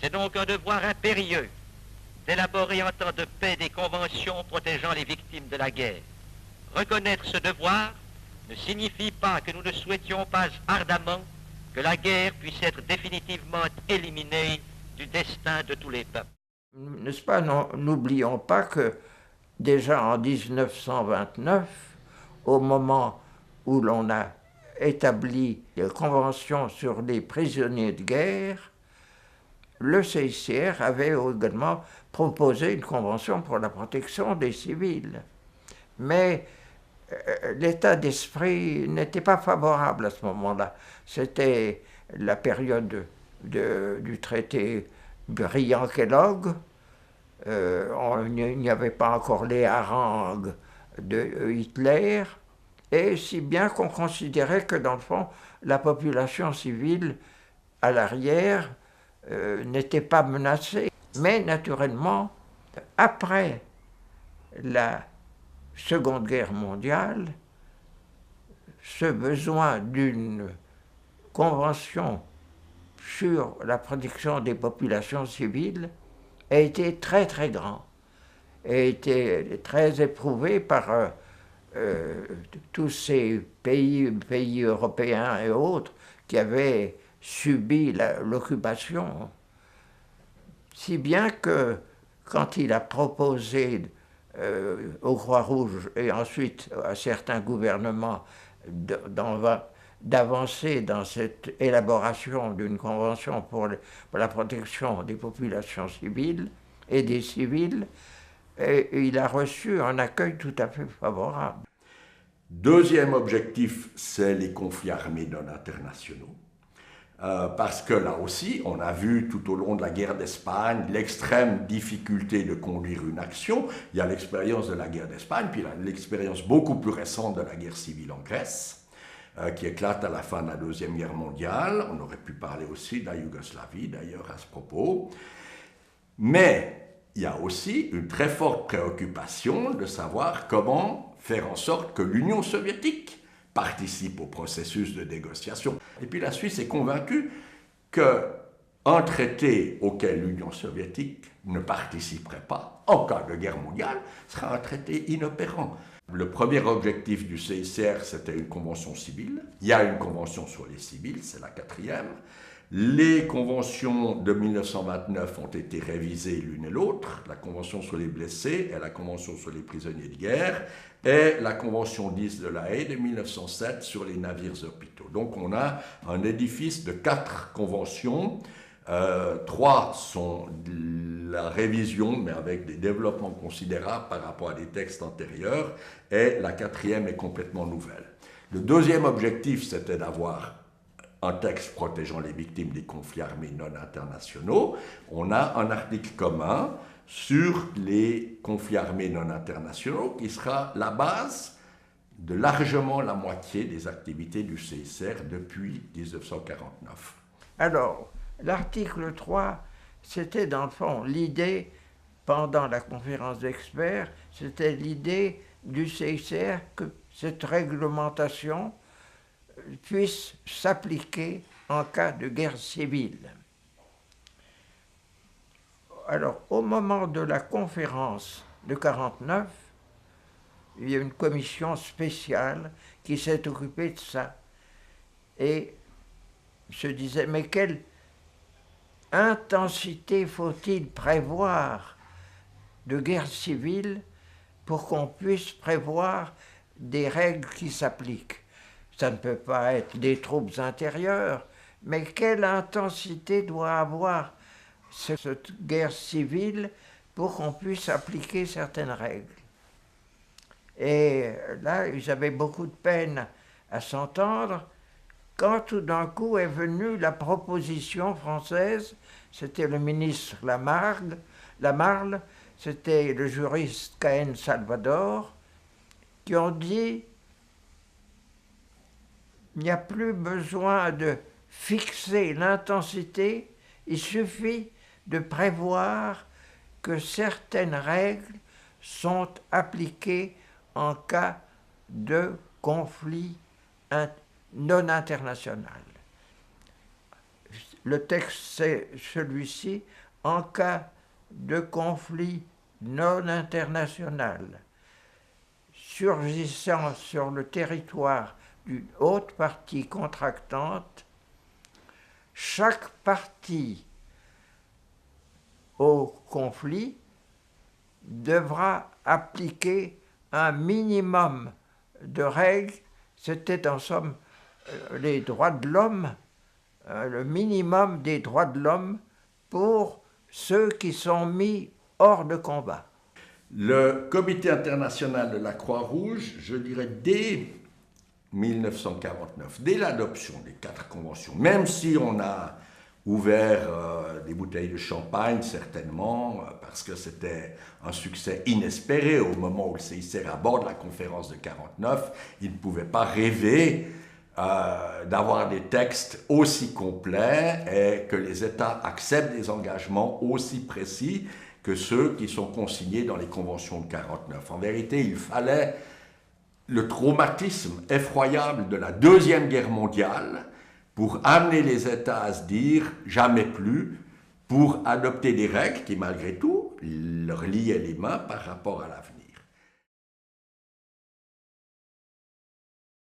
C'est donc un devoir impérieux d'élaborer en temps de paix des conventions protégeant les victimes de la guerre. Reconnaître ce devoir ne signifie pas que nous ne souhaitions pas ardemment que la guerre puisse être définitivement éliminée du destin de tous les peuples. N'est-ce pas, n'oublions pas que déjà en 1929, au moment où l'on a établi les conventions sur les prisonniers de guerre, le CICR avait également proposé une convention pour la protection des civils. Mais l'état d'esprit n'était pas favorable à ce moment-là. C'était la période du traité Briand-Kellogg. Il n'y avait pas encore les harangues de Hitler, et si bien qu'on considérait que, dans le fond, la population civile à l'arrière n'était pas menacée. Mais naturellement, après la Seconde Guerre mondiale, ce besoin d'une convention sur la protection des populations civiles a été très très grand, a été très éprouvé par tous ces pays européens et autres qui avaient subi l'occupation. Si bien que quand il a proposé au Croix-Rouge et ensuite à certains gouvernements d'avancer dans cette élaboration d'une convention pour la protection des populations civiles et des civils, et il a reçu un accueil tout à fait favorable. Deuxième objectif, c'est les conflits armés non internationaux. Parce que là aussi, on a vu tout au long de la guerre d'Espagne l'extrême difficulté de conduire une action. Il y a l'expérience de la guerre d'Espagne, puis l'expérience beaucoup plus récente de la guerre civile en Grèce, qui éclate à la fin de la Deuxième Guerre mondiale. On aurait pu parler aussi de la Yougoslavie, d'ailleurs, à ce propos. Mais il y a aussi une très forte préoccupation de savoir comment faire en sorte que l'Union soviétique participe au processus de négociation. Et puis la Suisse est convaincue qu'un traité auquel l'Union soviétique ne participerait pas, en cas de guerre mondiale, sera un traité inopérant. Le premier objectif du CICR, c'était une convention civile. Il y a une convention sur les civils, c'est la 4e. Les conventions de 1929 ont été révisées l'une et l'autre, la convention sur les blessés et la convention sur les prisonniers de guerre, et la convention 10 de la Haye de 1907 sur les navires hôpitaux. Donc on a un édifice de 4 conventions, 3 sont la révision, mais avec des développements considérables par rapport à des textes antérieurs, et la 4e est complètement nouvelle. Le deuxième objectif, c'était d'avoir un texte protégeant les victimes des conflits armés non internationaux. On a un article commun sur les conflits armés non internationaux qui sera la base de largement la moitié des activités du CICR depuis 1949. Alors, l'article 3, c'était dans le fond l'idée, pendant la conférence d'experts, c'était l'idée du CICR que cette réglementation puisse s'appliquer en cas de guerre civile. Alors, au moment de la conférence de 1949, il y a une commission spéciale qui s'est occupée de ça et se disait, mais quelle intensité faut-il prévoir de guerre civile pour qu'on puisse prévoir des règles qui s'appliquent? Ça ne peut pas être des troupes intérieures, mais quelle intensité doit avoir cette guerre civile pour qu'on puisse appliquer certaines règles? Et là, ils avaient beaucoup de peine à s'entendre, quand tout d'un coup est venue la proposition française, c'était le ministre Lamarle, c'était le juriste Cahen Salvador, qui ont dit: il n'y a plus besoin de fixer l'intensité, il suffit de prévoir que certaines règles sont appliquées en cas de conflit non international. Le texte, c'est celui-ci: en cas de conflit non international surgissant sur le territoire d'une autre partie contractante, chaque partie au conflit devra appliquer un minimum de règles. C'était en somme les droits de l'homme, le minimum des droits de l'homme pour ceux qui sont mis hors de combat. Le Comité international de la Croix-Rouge, je dirais dès 1949, dès l'adoption des 4 conventions, même si on a ouvert des bouteilles de champagne, certainement, parce que c'était un succès inespéré au moment où le CICR aborde la conférence de 49, il ne pouvait pas rêver d'avoir des textes aussi complets et que les États acceptent des engagements aussi précis que ceux qui sont consignés dans les conventions de 49. En vérité, il fallait le traumatisme effroyable de la Deuxième Guerre mondiale pour amener les États à se dire « jamais plus », pour adopter des règles qui, malgré tout, leur liaient les mains par rapport à l'avenir.